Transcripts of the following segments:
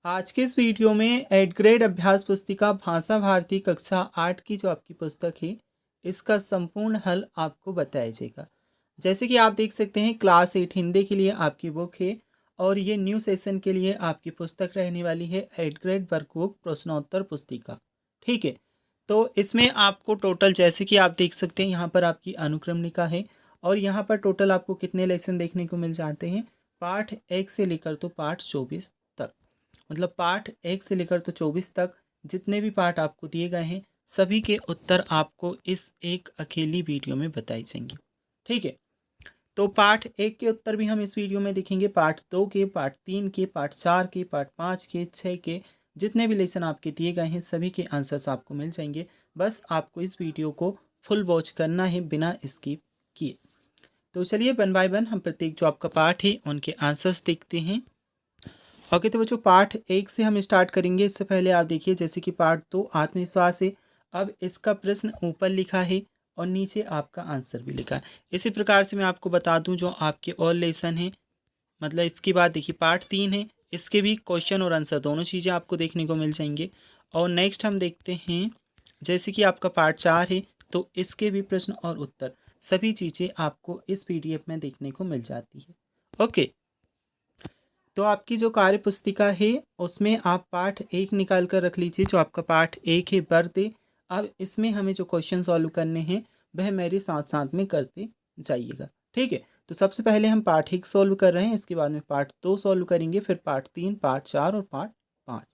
आज के इस वीडियो में 8th ग्रेड अभ्यास पुस्तिका भाषा भारती कक्षा 8 की जो आपकी पुस्तक है इसका संपूर्ण हल आपको बताया जाएगा। जैसे कि आप देख सकते हैं क्लास 8 हिंदी के लिए आपकी बुक है और ये न्यू सेशन के लिए आपकी पुस्तक रहने वाली है 8th ग्रेड वर्कबुक प्रश्नोत्तर पुस्तिका। ठीक है, तो इसमें आपको टोटल जैसे कि आप देख सकते हैं यहाँ पर आपकी अनुक्रमणिका है और यहाँ पर टोटल आपको कितने लेसन देखने को मिल जाते हैं, पाठ 1 से लेकर तो पाठ 24 तक। मतलब पाठ 1 से लेकर तो 24 तक जितने भी पाठ आपको दिए गए हैं सभी के उत्तर आपको इस एक अकेली वीडियो में बताए जाएंगे। ठीक है, तो पाठ 1 के उत्तर भी हम इस वीडियो में देखेंगे, पाठ 2 के, पाठ 3 के, पाठ 4 के, पाठ 5 के, 6 के, जितने भी लेसन आपके दिए गए हैं सभी के आंसर्स आपको मिल जाएंगे। बस आपको इस वीडियो को फुल वॉच करना है बिना स्किप किए। तो चलिए वन बाय वन हम प्रत्येक जो आपका पाठ है उनके आंसर्स देखते हैं। ओके, तो बच्चों पाठ 1 से हम स्टार्ट करेंगे। इससे पहले आप देखिए जैसे कि पाठ 2 आत्मविश्वास है, अब इसका प्रश्न ऊपर लिखा है और नीचे आपका आंसर भी लिखा है। इसी प्रकार से मैं आपको बता दूं जो आपके और लेसन है, मतलब इसके बाद देखिए पार्ट 3 है, इसके भी क्वेश्चन और आंसर दोनों चीज़ें आपको देखने को मिल जाएंगे। और नेक्स्ट हम देखते हैं जैसे कि आपका पार्ट 4 है तो इसके भी प्रश्न और उत्तर सभी चीज़ें आपको इस PDF में देखने को मिल जाती है। ओके, तो आपकी जो कार्य पुस्तिका है उसमें आप पाठ 1 निकाल कर रख लीजिए। जो आपका पाठ 1 है बर्थडे, अब इसमें हमें जो क्वेश्चन सॉल्व करने हैं वह मेरे साथ साथ में करते जाइएगा। ठीक है, तो सबसे पहले हम पाठ 1 सॉल्व कर रहे हैं, इसके बाद में पाठ 2 सॉल्व करेंगे, फिर पाठ 3, पाठ 4 और पाठ 5।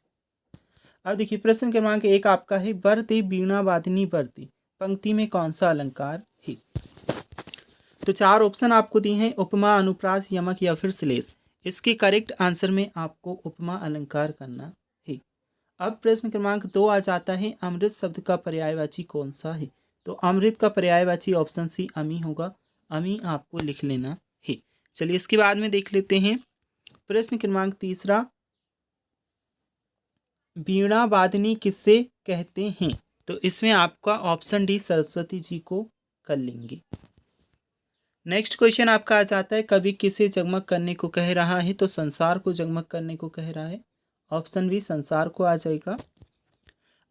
अब देखिए प्रश्न क्रमांक 1 आपका है बर्थडे वीणा वादिनी बर्थडे, पंक्ति में कौन सा अलंकार है। तो 4 ऑप्शन आपको दिए हैं, उपमा, अनुप्रास, यमक या फिर श्लेष। इसके करेक्ट आंसर में आपको उपमा अलंकार करना है। अब प्रश्न क्रमांक 2 आ जाता है अमृत शब्द का पर्यायवाची कौन सा है। तो अमृत का पर्यायवाची ऑप्शन सी अमी होगा, अमी आपको लिख लेना है। चलिए इसके बाद में देख लेते हैं प्रश्न क्रमांक 3, वीणा वादनी किससे कहते हैं। तो इसमें आपका ऑप्शन डी सरस्वती जी को कर लेंगे। नेक्स्ट क्वेश्चन आपका आ जाता है कवि किसे जगमग करने को कह रहा है। तो संसार को जगमग करने को कह रहा है, ऑप्शन बी संसार को आ जाएगा।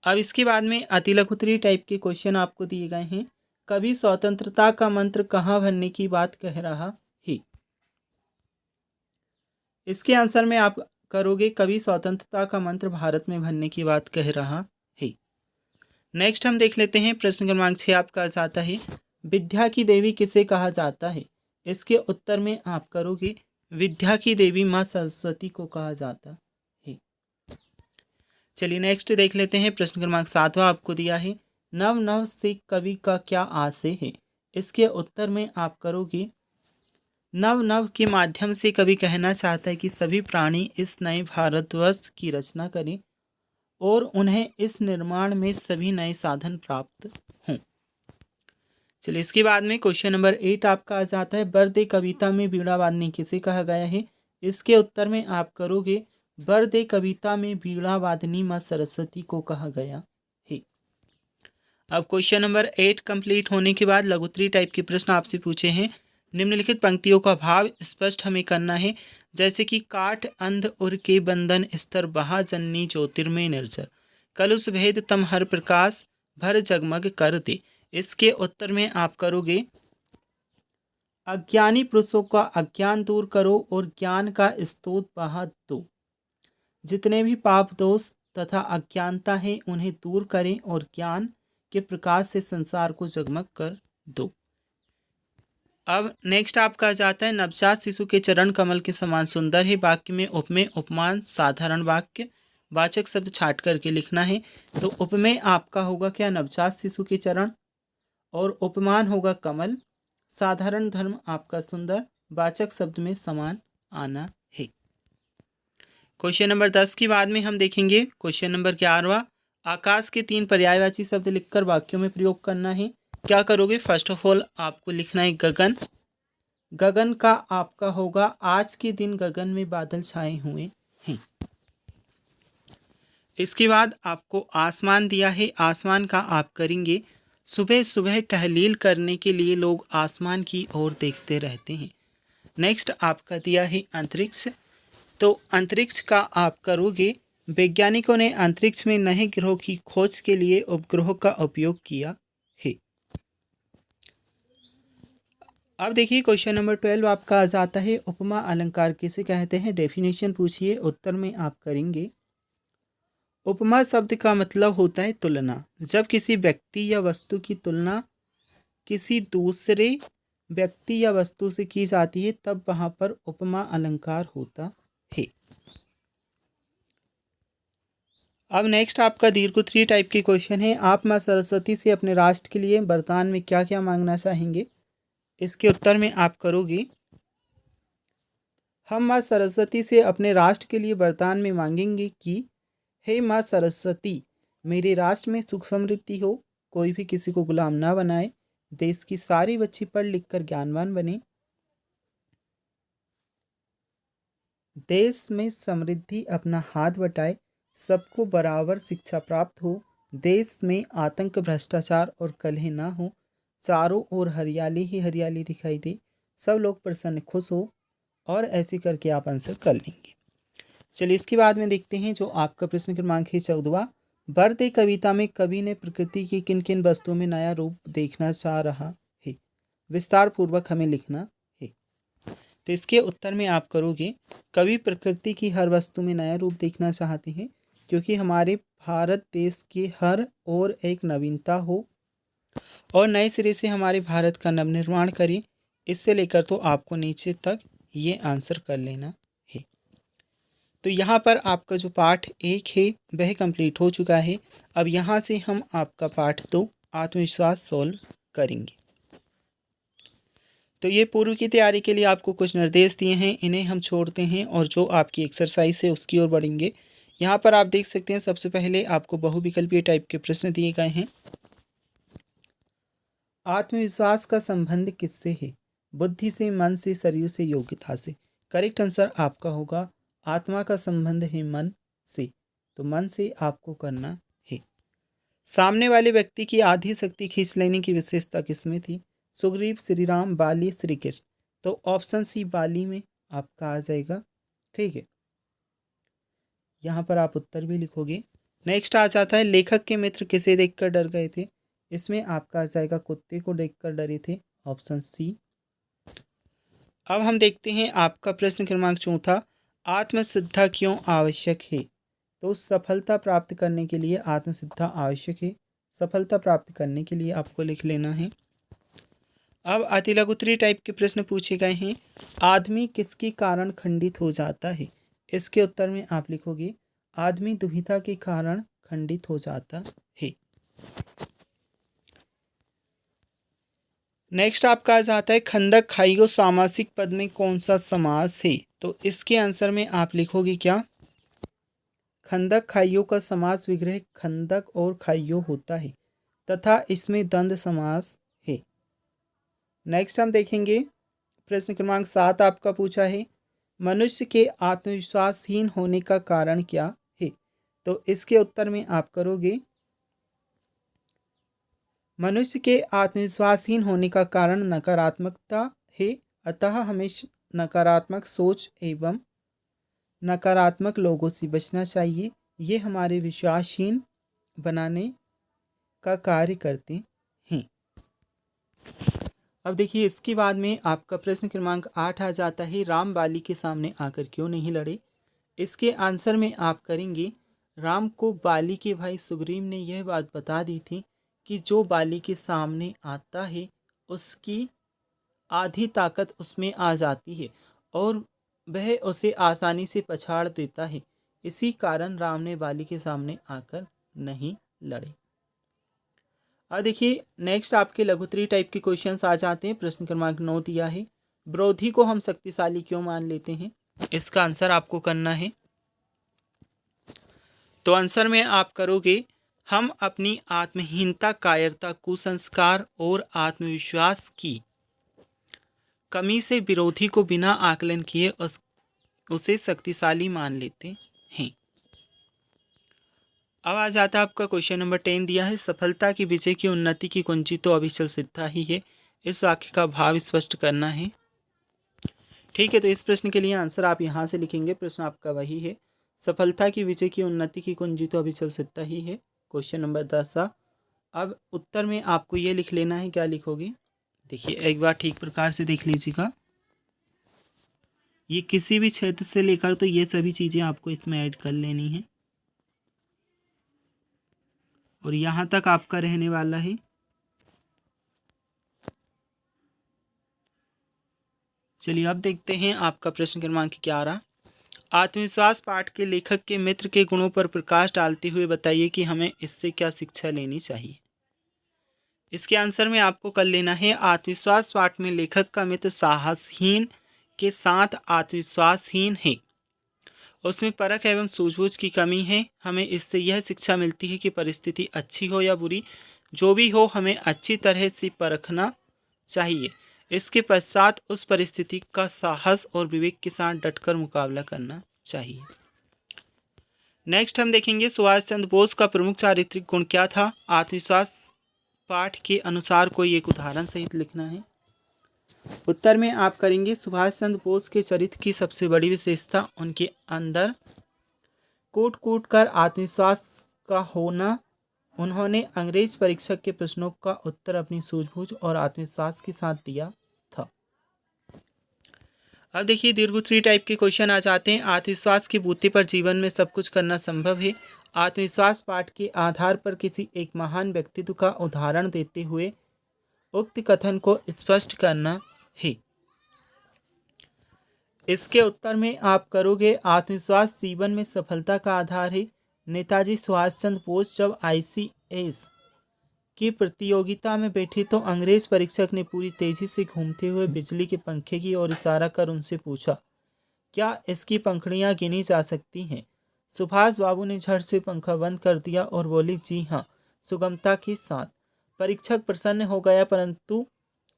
अब इसके बाद में अतिलघुत्री टाइप के क्वेश्चन आपको दिए गए हैं, कवि स्वतंत्रता का मंत्र कहाँ भरने की बात कह रहा है। इसके आंसर में आप करोगे कवि स्वतंत्रता का मंत्र भारत में भरने की बात कह रहा है। नेक्स्ट हम देख लेते हैं प्रश्न क्रमांक 6 आपका आ जाता है विद्या की देवी किसे कहा जाता है। इसके उत्तर में आप करोगे विद्या की देवी माँ सरस्वती को कहा जाता है। चलिए नेक्स्ट देख लेते हैं प्रश्न क्रमांक 7 आपको दिया है नव नव से कवि का क्या आशय है। इसके उत्तर में आप करोगे नव नव के माध्यम से कवि कहना चाहता है कि सभी प्राणी इस नए भारतवर्ष की रचना करें और उन्हें इस निर्माण में सभी नए साधन प्राप्त हों। चलिए इसके बाद में क्वेश्चन नंबर 8 आपका आ जाता है बर्थडे कविता में वीणा वादनी किसे कहा गया है। इसके उत्तर में आप करोगे बर्थडे कविता में वीणा वादनी माँ सरस्वती को कहा गया है। अब क्वेश्चन नंबर 8 कंप्लीट होने के बाद लघुत्री टाइप के प्रश्न आपसे पूछे हैं, निम्नलिखित पंक्तियों का भाव स्पष्ट हमें करना है। जैसे कि काठ अंध उर के बंधन स्तर बहा जननी ज्योतिर्मय निर्जर, कलुष भेद तम हर प्रकाश भर जगमग कर दे। इसके उत्तर में आप करोगे अज्ञानी पुरुषों का अज्ञान दूर करो और ज्ञान का स्तोत्र बहा दो। जितने भी पाप दोष तथा अज्ञानता है उन्हें दूर करें और ज्ञान के प्रकाश से संसार को जगमग कर दो। अब नेक्स्ट आपका आ जाता है नवजात शिशु के चरण कमल के समान सुंदर है। वाक्य में उपमेय उपमान साधारण वाक्य वाचक शब्द छाट करके लिखना है। तो उपमेय आपका होगा क्या, नवजात शिशु के चरण, और उपमान होगा कमल, साधारण धर्म आपका सुंदर, वाचक शब्द में समान आना है। क्वेश्चन नंबर 10 के बाद में हम देखेंगे क्वेश्चन नंबर 11, आकाश के 3 पर्यायवाची शब्द लिखकर वाक्यों में प्रयोग करना है। क्या करोगे, फर्स्ट ऑफ ऑल आपको लिखना है गगन। गगन का आपका होगा आज के दिन गगन में बादल छाए हुए हैं। इसके बाद आपको आसमान दिया है, आसमान का आप करेंगे सुबह सुबह टहलील करने के लिए लोग आसमान की ओर देखते रहते हैं। नेक्स्ट आपका दिया है अंतरिक्ष, तो अंतरिक्ष का आप करोगे वैज्ञानिकों ने अंतरिक्ष में नए ग्रहों की खोज के लिए उपग्रहों का उपयोग किया है। अब देखिए क्वेश्चन नंबर 12 आपका आ जाता है, उपमा अलंकार किसे कहते हैं? डेफिनेशन पूछिए, उत्तर में आप करेंगे। उपमा शब्द का मतलब होता है तुलना। जब किसी व्यक्ति या वस्तु की तुलना किसी दूसरे व्यक्ति या वस्तु से की जाती है तब वहां पर उपमा अलंकार होता है। अब नेक्स्ट आपका दीर्घ 3 टाइप के क्वेश्चन है। आप माँ सरस्वती से अपने राष्ट्र के लिए वरदान में क्या क्या मांगना चाहेंगे? इसके उत्तर में आप करोगे, हम माँ सरस्वती से अपने राष्ट्र के लिए वरदान में मांगेंगे कि हे माँ सरस्वती, मेरे राष्ट्र में सुख समृद्धि हो, कोई भी किसी को गुलाम ना बनाए, देश की सारी बच्ची पढ़ लिख कर ज्ञानवान बने, देश में समृद्धि अपना हाथ बटाए, सबको बराबर शिक्षा प्राप्त हो, देश में आतंक भ्रष्टाचार और कलह ना हो, चारों ओर हरियाली ही हरियाली दिखाई दे, सब लोग प्रसन्न खुश हो, और ऐसे करके आप आंसर कर लेंगे। चलिए इसके बाद में देखते हैं जो आपका प्रश्न क्रमांक है 14वां। बर्थ कविता में कवि ने प्रकृति की किन किन वस्तुओं में नया रूप देखना चाह रहा है? विस्तार पूर्वक हमें लिखना है। तो इसके उत्तर में आप करोगे, कवि प्रकृति की हर वस्तु में नया रूप देखना चाहते हैं क्योंकि हमारे भारत देश के हर ओर एक नवीनता हो और नए सिरे से हमारे भारत का नवनिर्माण करें। इससे लेकर तो आपको नीचे तक ये आंसर कर लेना है। तो यहाँ पर आपका जो पाठ 1 है वह कंप्लीट हो चुका है। अब यहाँ से हम आपका पाठ 2 आत्मविश्वास सॉल्व करेंगे। तो ये पूर्व की तैयारी के लिए आपको कुछ निर्देश दिए हैं, इन्हें हम छोड़ते हैं और जो आपकी एक्सरसाइज है उसकी ओर बढ़ेंगे। यहाँ पर आप देख सकते हैं सबसे पहले आपको बहुविकल्पीय टाइप के प्रश्न दिए गए हैं। आत्मविश्वास का संबंध किससे है? बुद्धि से, मन से, शरीर से, योग्यता से। करेक्ट आंसर आपका होगा आत्मा का संबंध है मन से, तो मन से आपको करना है। सामने वाले व्यक्ति की आधी शक्ति खींच लेने की विशेषता किसमें थी? सुग्रीव, श्री राम, बाली, श्री कृष्ण। तो ऑप्शन सी बाली में आपका आ जाएगा। ठीक है, यहाँ पर आप उत्तर भी लिखोगे। नेक्स्ट आ जाता है, लेखक के मित्र किसे देखकर डर गए थे? इसमें आपका आ जाएगा कुत्ते को देखकर डरे थे, ऑप्शन सी। अब हम देखते हैं आपका प्रश्न क्रमांक 4, आत्मश्रद्धा क्यों आवश्यक है? तो सफलता प्राप्त करने के लिए आत्मश्रद्धा आवश्यक है। सफलता प्राप्त करने के लिए आपको लिख लेना है। अब अति लघुत्तरीय टाइप के प्रश्न पूछे गए हैं। आदमी किसके कारण खंडित हो जाता है? इसके उत्तर में आप लिखोगे, आदमी दुविधा के कारण खंडित हो जाता है। नेक्स्ट आपका आ जाता है, खंदक खाइयो सामासिक पद में कौन सा समास है? तो इसके आंसर में आप लिखोगे क्या? खंदक खाइयो का समास विग्रह खंदक और खाइयो होता है तथा इसमें द्वंद्व समास है। नेक्स्ट हम देखेंगे प्रश्न क्रमांक 7 आपका पूछा है, मनुष्य के आत्मविश्वासहीन होने का कारण क्या है? तो इसके उत्तर में आप करोगे, मनुष्य के आत्मविश्वासहीन होने का कारण नकारात्मकता है, अतः हमें नकारात्मक सोच एवं नकारात्मक लोगों से बचना चाहिए। ये हमारे विश्वासहीन बनाने का कार्य करते हैं। अब देखिए इसके बाद में आपका प्रश्न क्रमांक 8 आ जाता है, राम बाली के सामने आकर क्यों नहीं लड़े? इसके आंसर में आप करेंगे, राम को बाली के भाई सुग्रीव ने यह बात बता दी थी कि जो बाली के सामने आता है उसकी आधी ताकत उसमें आ जाती है और वह उसे आसानी से पछाड़ देता है। इसी कारण राम ने बाली के सामने आकर नहीं लड़े। अब देखिए नेक्स्ट आपके लघुत्तरीय टाइप के क्वेश्चंस आ जाते हैं। प्रश्न क्रमांक 9 दिया है, विरोधी को हम शक्तिशाली क्यों मान लेते हैं? इसका आंसर आपको करना है। तो आंसर में आप करोगे, हम अपनी आत्महीनता, कायरता, कुसंस्कार और आत्मविश्वास की कमी से विरोधी को बिना आकलन किए उसे शक्तिशाली मान लेते हैं। अब आ जाता है आपका क्वेश्चन नंबर 10 दिया है, सफलता की विजय की उन्नति की कुंजी तो अभिचल सिद्धा ही है। इस वाक्य का भाव स्पष्ट करना है। ठीक है, तो इस प्रश्न के लिए आंसर आप यहाँ से लिखेंगे। प्रश्न आपका वही है, सफलता की विजय की उन्नति की कुंजी तो अभी चल सकता ही है। Question number 10। अब उत्तर में आपको ये लिख लेना है, क्या लिखोगे? देखिए एक बार ठीक प्रकार से देख लीजिएगा। ये किसी भी क्षेत्र से लेकर तो ये सभी चीज़ें आपको इसमें ऐड कर लेनी है और यहाँ तक आपका रहने वाला है। चलिए अब देखते हैं आपका प्रश्न क्रमांक 11। आत्मविश्वास पाठ के लेखक के मित्र के गुणों पर प्रकाश डालते हुए बताइए कि हमें इससे क्या शिक्षा लेनी चाहिए। इसके आंसर में आपको कर लेना है, आत्मविश्वास पाठ में लेखक का मित्र साहसहीन के साथ आत्मविश्वासहीन है, उसमें परख एवं सूझबूझ की कमी है। हमें इससे यह शिक्षा मिलती है कि परिस्थिति अच्छी हो या बुरी, जो भी हो हमें अच्छी तरह से परखना चाहिए। इसके पश्चात उस परिस्थिति का साहस और विवेक के साथ डटकर मुकाबला करना चाहिए। नेक्स्ट हम देखेंगे सुभाष चंद्र बोस का प्रमुख चारित्रिक गुण क्या था। आत्मविश्वास पाठ के अनुसार कोई एक उदाहरण सहित लिखना है। उत्तर में आप करेंगे सुभाष चंद्र बोस के चरित्र की सबसे बड़ी विशेषता उनके अंदर कूट कूट कर आत्मविश्वास का होना। उन्होंने अंग्रेज परीक्षक के प्रश्नों का उत्तर अपनी सूझबूझ और आत्मविश्वास के साथ दिया था। अब देखिए दीर्घ टाइप के क्वेश्चन आ जाते हैं। आत्मविश्वास की बूते पर जीवन में सब कुछ करना संभव है। आत्मविश्वास पाठ के आधार पर किसी एक महान व्यक्तित्व का उदाहरण देते हुए उक्त कथन को स्पष्ट करना है। इसके उत्तर में आप करोगे आत्मविश्वास जीवन में सफलता का आधार है। नेताजी सुभाष चंद्र बोस जब ICS की प्रतियोगिता में बैठे तो अंग्रेज परीक्षक ने पूरी तेजी से घूमते हुए बिजली के पंखे की ओर इशारा कर उनसे पूछा, क्या इसकी पंखुड़ियां गिनी जा सकती हैं? सुभाष बाबू ने झट से पंखा बंद कर दिया और बोले, जी हाँ, सुगमता के साथ। परीक्षक प्रसन्न हो गया, परंतु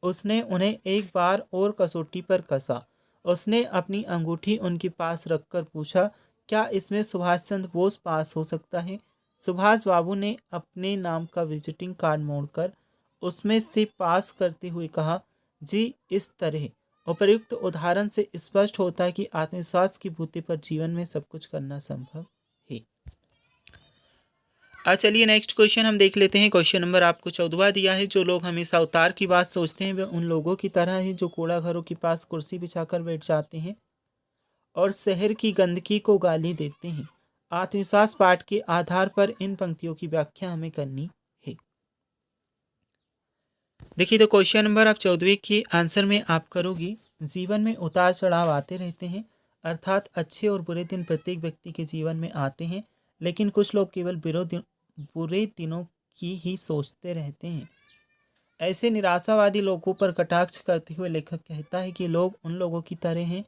उसने उन्हें एक बार और कसौटी पर कसा। उसने अपनी अंगूठी उनके पास रखकर पूछा, क्या इसमें सुभाष चंद्र बोस पास हो सकता है? सुभाष बाबू ने अपने नाम का विजिटिंग कार्ड मोड़कर उसमें से पास करते हुए कहा, जी। इस तरह उपर्युक्त उदाहरण से स्पष्ट होता है कि आत्मविश्वास की बूते पर जीवन में सब कुछ करना संभव है। चलिए नेक्स्ट क्वेश्चन हम देख लेते हैं। क्वेश्चन नंबर आपको 14 दिया है। जो लोग हमेशा उतार की बात सोचते हैं वे उन लोगों की तरह है जो कूड़ा घरों के पास कुर्सी बिछाकर बैठ जाते हैं और शहर की गंदगी को गाली देते हैं। आत्मविश्वास पाठ के आधार पर इन पंक्तियों की व्याख्या हमें करनी है। देखिए तो क्वेश्चन नंबर आप 14 के आंसर में आप करोगी, जीवन में उतार चढ़ाव आते रहते हैं, अर्थात अच्छे और बुरे दिन प्रत्येक व्यक्ति के जीवन में आते हैं, लेकिन कुछ लोग केवल बुरे दिनों की ही सोचते रहते हैं। ऐसे निराशावादी लोगों पर कटाक्ष करते हुए लेखक कहता है कि लोग उन लोगों की तरह हैं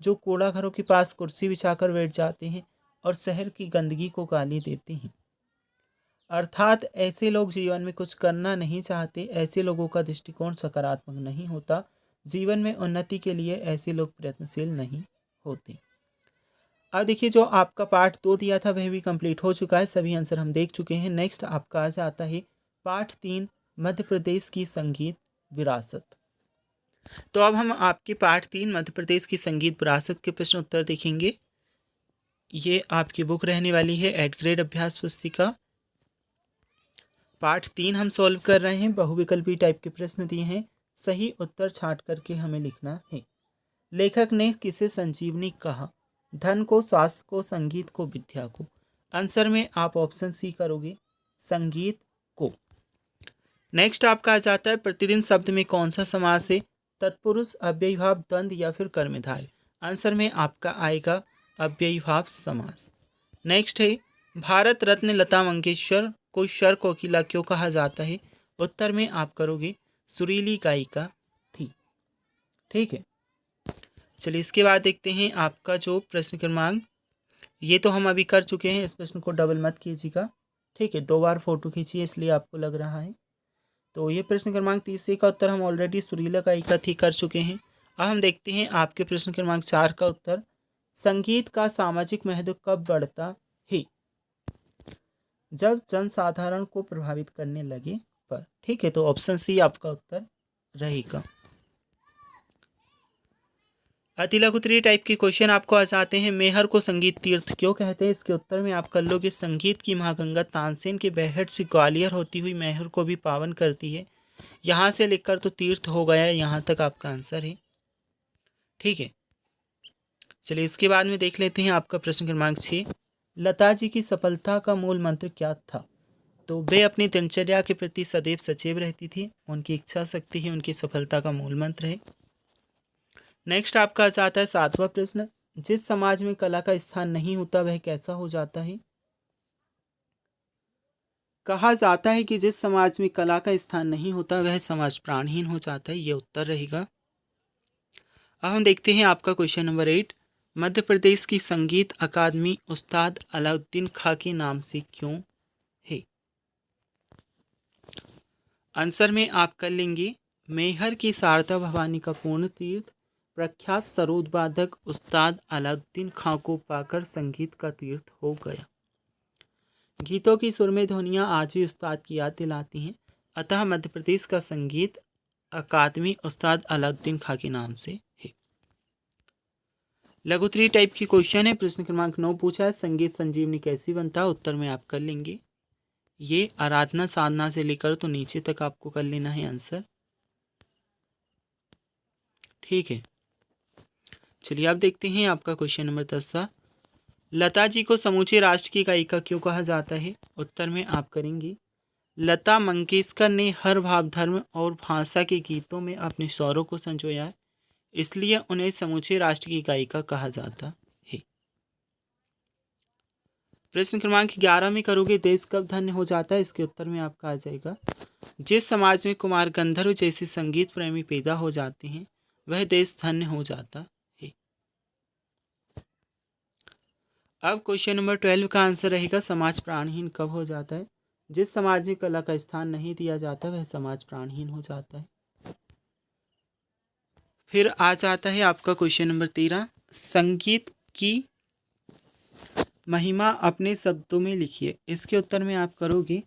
जो कूड़ा घरों के पास कुर्सी बिछाकर बैठ जाते हैं और शहर की गंदगी को गाली देते हैं। अर्थात ऐसे लोग जीवन में कुछ करना नहीं चाहते। ऐसे लोगों का दृष्टिकोण सकारात्मक नहीं होता। जीवन में उन्नति के लिए ऐसे लोग प्रयत्नशील नहीं होते। अब देखिए जो आपका पार्ट 2 दिया था वह भी कंप्लीट हो चुका है, सभी आंसर हम देख चुके हैं। नेक्स्ट आपका आज आता है पार्ट 3 मध्य प्रदेश की संगीत विरासत। तो अब हम आपके पार्ट 3 मध्य प्रदेश की संगीत विरासत के प्रश्न उत्तर देखेंगे। ये आपकी बुक रहने वाली है 8th ग्रेड अभ्यास पुस्तिका। पार्ट 3 हम सॉल्व कर रहे हैं। बहुविकल्पी टाइप के प्रश्न दिए हैं, सही उत्तर छांट करके हमें लिखना है। लेखक ने किसे संजीवनी कहा? धन को, स्वास्थ्य को, संगीत को, विद्या को। आंसर में आप ऑप्शन सी करोगे, संगीत को। नेक्स्ट आपका आ जाता है प्रतिदिन शब्द में कौन सा समास है? तत्पुरुष, अव्ययीभाव, द्वंद्व या फिर कर्मधारय। आंसर में आपका आएगा अव्ययीभाव समास। नेक्स्ट है भारत रत्न लता मंगेशकर को शर कोकिला क्यों कहा जाता है? उत्तर में आप करोगे सुरीली गायिका थी। ठीक है, चलिए इसके बाद देखते हैं आपका जो प्रश्न क्रमांक, ये तो हम अभी कर चुके हैं, इस प्रश्न को डबल मत कीजिएगा। ठीक है, 2 बार फोटो खींचिए इसलिए आपको लग रहा है। तो ये प्रश्न क्रमांक 30 का उत्तर हम ऑलरेडी सुरीला गायिका थी कर चुके हैं। अब हम देखते हैं आपके प्रश्न क्रमांक 4 का उत्तर, संगीत का सामाजिक महत्व कब बढ़ता है? जब जनसाधारण को प्रभावित करने लगे पर। ठीक है, तो ऑप्शन सी आपका उत्तर रहेगा। अति लघुत्तरीय टाइप के क्वेश्चन आपको आ जाते हैं। मेहर को संगीत तीर्थ क्यों कहते हैं? इसके उत्तर में आप कर लोगे संगीत की महागंगा तानसेन के बेहट से ग्वालियर होती हुई मेहर को भी पावन करती है। यहाँ से लिखकर तो तीर्थ हो गया, यहाँ तक आपका आंसर है। ठीक है, चलिए इसके बाद में देख लेते हैं आपका प्रश्न क्रमांक 6। लता जी की सफलता का मूल मंत्र क्या था? तो वे अपनी दिनचर्या के प्रति सदैव सचेत रहती थी। उनकी इच्छा शक्ति ही उनकी सफलता का मूल मंत्र है। नेक्स्ट आपका आ जाता है 7वां प्रश्न। जिस समाज में कला का स्थान नहीं होता वह कैसा हो जाता है? कहा जाता है कि जिस समाज में कला का स्थान नहीं होता वह समाज प्राणहीन हो जाता है। यह उत्तर रहेगा। अब हम देखते हैं आपका क्वेश्चन नंबर 8। मध्य प्रदेश की संगीत अकादमी उस्ताद अलाउद्दीन खां के नाम से क्यों है? आंसर में आप कर लेंगे मेहर की शारदा भवानी का पूर्ण तीर्थ प्रख्यात सरोदवादक उस्ताद अलाउद्दीन खां को पाकर संगीत का तीर्थ हो गया। गीतों की सुरमई ध्वनियाँ आज भी उस्ताद की याद दिलाती हैं। अतः मध्य प्रदेश का संगीत अकादमी उस्ताद अलाउद्दीन खां के नाम से है। लघुत्तरीय टाइप की क्वेश्चन है। प्रश्न क्रमांक 9 पूछा है संगीत संजीवनी कैसे बनता है? उत्तर में आप कर लेंगे ये आराधना साधना से लेकर तो नीचे तक आपको कर लेना है आंसर। ठीक है, चलिए आप देखते हैं आपका क्वेश्चन नंबर 10। लता जी को समूचे राष्ट्र की गायिका क्यों कहा जाता है? उत्तर में आप करेंगे लता मंगेशकर ने हर भाव धर्म और भाषा के गीतों में अपने स्वरों को संजोया है, इसलिए उन्हें समूचे राष्ट्र की गायिका कहा जाता है। प्रश्न क्रमांक 11 में करोगे देश कब धन्य हो जाता है? इसके उत्तर में आपका आ जाएगा जिस समाज में कुमार गंधर्व जैसे संगीत प्रेमी पैदा हो जाते हैं वह देश धन्य हो जाता है। अब क्वेश्चन नंबर 12 का आंसर रहेगा समाज प्राणहीन कब हो जाता है? जिस समाज में कला का स्थान नहीं दिया जाता वह समाज प्राणहीन हो जाता है। फिर आ जाता है आपका क्वेश्चन नंबर 13। संगीत की महिमा अपने शब्दों में लिखिए। इसके उत्तर में आप करोगे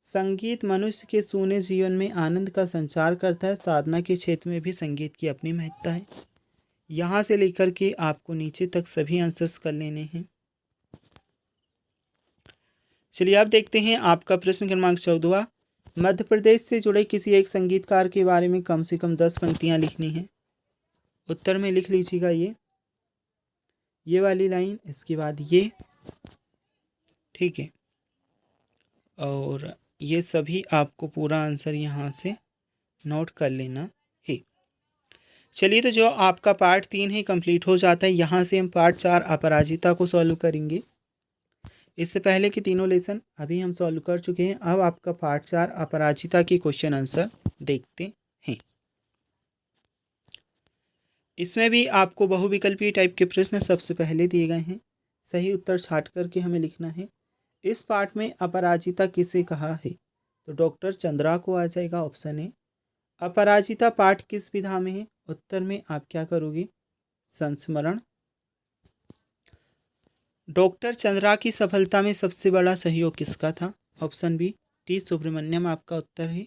संगीत मनुष्य के सूने जीवन में आनंद का संचार करता है। साधना के क्षेत्र में भी संगीत की अपनी महत्ता है। यहाँ से लेकर के आपको नीचे तक सभी आंसर्स कर लेने हैं। चलिए आप देखते हैं आपका प्रश्न क्रमांक 14। मध्य प्रदेश से जुड़े किसी एक संगीतकार के बारे में कम से कम 10 पंक्तियाँ लिखनी हैं। उत्तर में लिख लीजिएगा ये वाली लाइन, इसके बाद ये, ठीक है, और ये सभी आपको पूरा आंसर यहाँ से नोट कर लेना है। चलिए तो जो आपका पार्ट 3 है कंप्लीट हो जाता है। यहाँ से हम पार्ट 4 अपराजिता को सॉल्व करेंगे। इससे पहले के तीनों लेसन अभी हम सॉल्व कर चुके हैं। अब आपका पार्ट 4 अपराजिता के क्वेश्चन आंसर देखते हैं। इसमें भी आपको बहुविकल्पीय टाइप के प्रश्न सबसे पहले दिए गए हैं। सही उत्तर छाट करके हमें लिखना है। इस पाठ में अपराजिता किसे कहा है? तो डॉक्टर चंद्रा को आ जाएगा ऑप्शन ए। अपराजिता पाठ किस विधा में है? उत्तर में आप क्या करोगे संस्मरण। डॉक्टर चंद्रा की सफलता में सबसे बड़ा सहयोग किसका था? ऑप्शन बी टी सुब्रमण्यम आपका उत्तर है।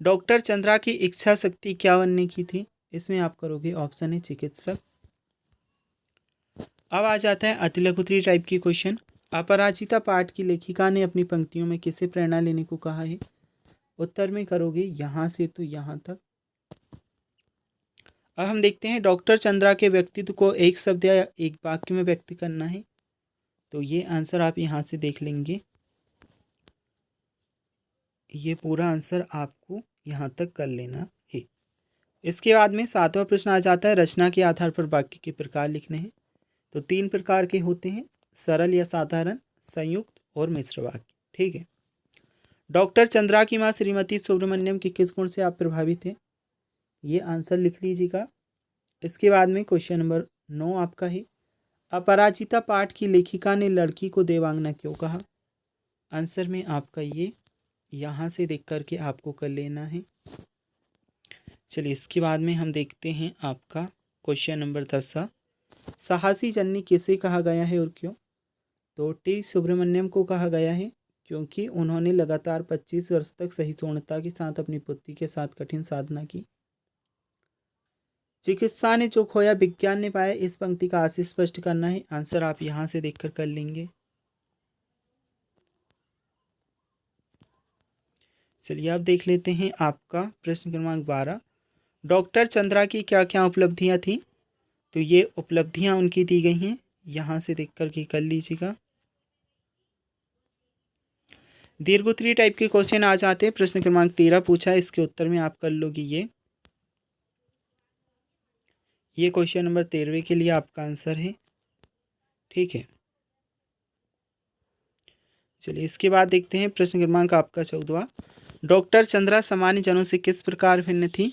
डॉक्टर चंद्रा की इच्छा शक्ति क्या बनने की थी? इसमें आप करोगे ऑप्शन है चिकित्सक। अब आ जाता है अति लघुत्तरीय टाइप की क्वेश्चन। अपराजिता पाठ की लेखिका ने अपनी पंक्तियों में किसे प्रेरणा लेने को कहा है? उत्तर में करोगे यहाँ से तो यहाँ तक। अब हम देखते हैं डॉक्टर चंद्रा के व्यक्तित्व को एक शब्द या एक वाक्य में व्यक्त करना है, तो ये आंसर आप यहाँ से देख लेंगे। ये पूरा आंसर आपको यहाँ तक कर लेना है। इसके बाद में 7वां प्रश्न आ जाता है रचना के आधार पर वाक्य के प्रकार लिखने हैं। तो 3 प्रकार के होते हैं, सरल या साधारण, संयुक्त और मिश्र वाक्य। ठीक है, डॉक्टर चंद्रा की माँ श्रीमती सुब्रमण्यम के किस गुण से आप प्रभावित थे? ये आंसर लिख लीजिएगा। इसके बाद में क्वेश्चन नंबर 9 आपका है अपराजिता पाठ की लेखिका ने लड़की को देवांगना क्यों कहा? आंसर में आपका ये यहाँ से देख करके आपको कर लेना है। चलिए इसके बाद में हम देखते हैं आपका क्वेश्चन नंबर 10। साहसी जननी किसे कहा गया है और क्यों? तो टी सुब्रमण्यम को कहा गया है क्योंकि उन्होंने लगातार 25 वर्ष तक सहिष्णुता के साथ अपनी पुत्री के साथ कठिन साधना की। चिकित्सा ने जो खोया विज्ञान ने पाया, इस पंक्ति का आशय स्पष्ट करना है। आंसर आप यहां से देखकर कर लेंगे। चलिए अब देख लेते हैं आपका प्रश्न क्रमांक 12। डॉक्टर चंद्रा की क्या क्या उपलब्धियां थी? तो ये उपलब्धियां उनकी दी गई हैं, यहां से देख कर के कर लीजिएगा। दीर्घोत्तरीय टाइप के क्वेश्चन आ जाते हैं। प्रश्न क्रमांक 13 पूछा है, इसके उत्तर में आप कर लोगे ये क्वेश्चन नंबर 13 के लिए आपका आंसर है। ठीक है, चलिए इसके बाद देखते हैं प्रश्न क्रमांक आपका 14। डॉक्टर चंद्रा सामान्य जनों से किस प्रकार भिन्न थी?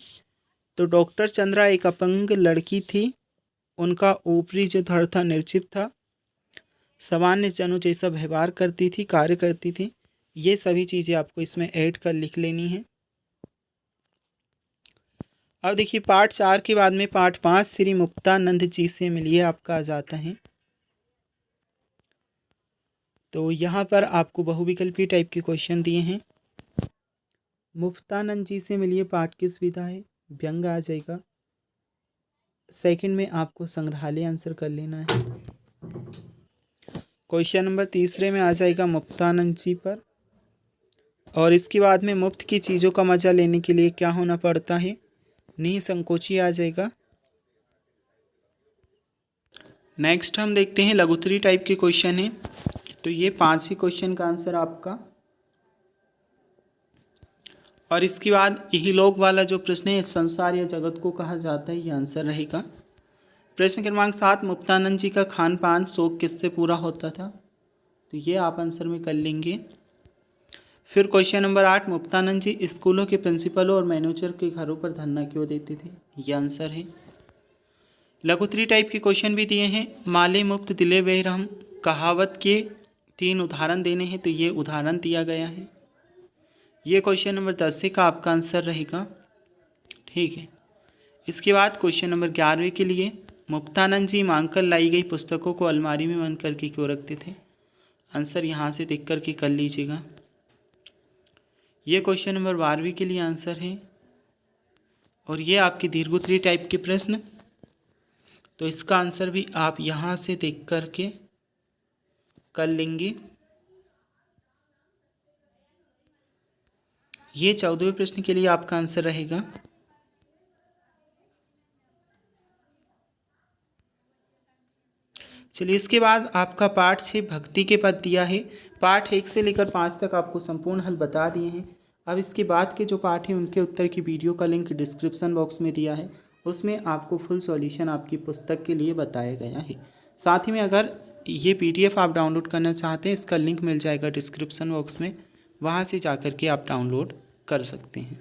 तो डॉक्टर चंद्रा एक अपंग लड़की थी, उनका ऊपरी जो धड़ था निर्जीव था, सामान्य जनों जैसा व्यवहार करती थी, कार्य करती थी। ये सभी चीज़ें आपको इसमें ऐड कर लिख लेनी है। अब देखिए पार्ट 4 के बाद में पार्ट 5 श्री मुक्तानंद जी से मिलिए आपका आ जाता है। तो यहाँ पर आपको बहुविकल्पी टाइप के क्वेश्चन दिए हैं। मुक्तानंद जी से मिलिए पाठ किस विधा है? व्यंग आ जाएगा। सेकंड में आपको संग्रहालय आंसर कर लेना है। क्वेश्चन नंबर 3 में आ जाएगा मुक्तानंद जी पर। और इसके बाद में मुफ्त की चीज़ों का मजा लेने के लिए क्या होना पड़ता है? निसंकोची आ जाएगा। नेक्स्ट हम देखते हैं लघुत्तरीय टाइप के क्वेश्चन है। तो ये 5 ही क्वेश्चन का आंसर आपका। और इसके बाद इहलोक वाला जो प्रश्न है, संसार या जगत को कहा जाता है, ये आंसर रहेगा। प्रश्न क्रमांक 7, मुक्तानंद जी का खान पान शौक किससे पूरा होता था? तो ये आप आंसर में कर लेंगे। फिर क्वेश्चन नंबर 8, मुक्तानंद जी स्कूलों के प्रिंसिपलों और मैनेजर के घरों पर धरना क्यों देते थे? ये आंसर है। लघुत्तरीय टाइप के क्वेश्चन भी दिए हैं। माले मुफ्त दिले बेरहम कहावत के 3 उदाहरण देने हैं, तो ये उदाहरण दिया गया है। ये क्वेश्चन नंबर 10 का आपका आंसर रहेगा। ठीक है, इसके बाद क्वेश्चन नंबर 11 के लिए, मुक्तानंद जी मांग कर लाई गई पुस्तकों को अलमारी में बंद करके क्यों रखते थे? आंसर यहाँ से देख कर के कर लीजिएगा। ये क्वेश्चन नंबर 12 के लिए आंसर है। और ये आपकी दीर्घोत्तरीय टाइप के प्रश्न, तो इसका आंसर भी आप यहाँ से देख कर के कर लेंगे। ये 14वें प्रश्न के लिए आपका आंसर रहेगा। चलिए इसके बाद आपका पार्ट 6 भक्ति के पद दिया है। पार्ट 1 से लेकर 5 तक आपको संपूर्ण हल बता दिए हैं। अब इसके बाद के जो पार्ट हैं उनके उत्तर की वीडियो का लिंक डिस्क्रिप्शन बॉक्स में दिया है, उसमें आपको फुल सॉल्यूशन आपकी पुस्तक के लिए बताया गया है। साथ ही में अगर ये PDF आप डाउनलोड करना चाहते हैं, इसका लिंक मिल जाएगा डिस्क्रिप्शन बॉक्स में, वहाँ से जाकर के आप डाउनलोड कर सकते हैं।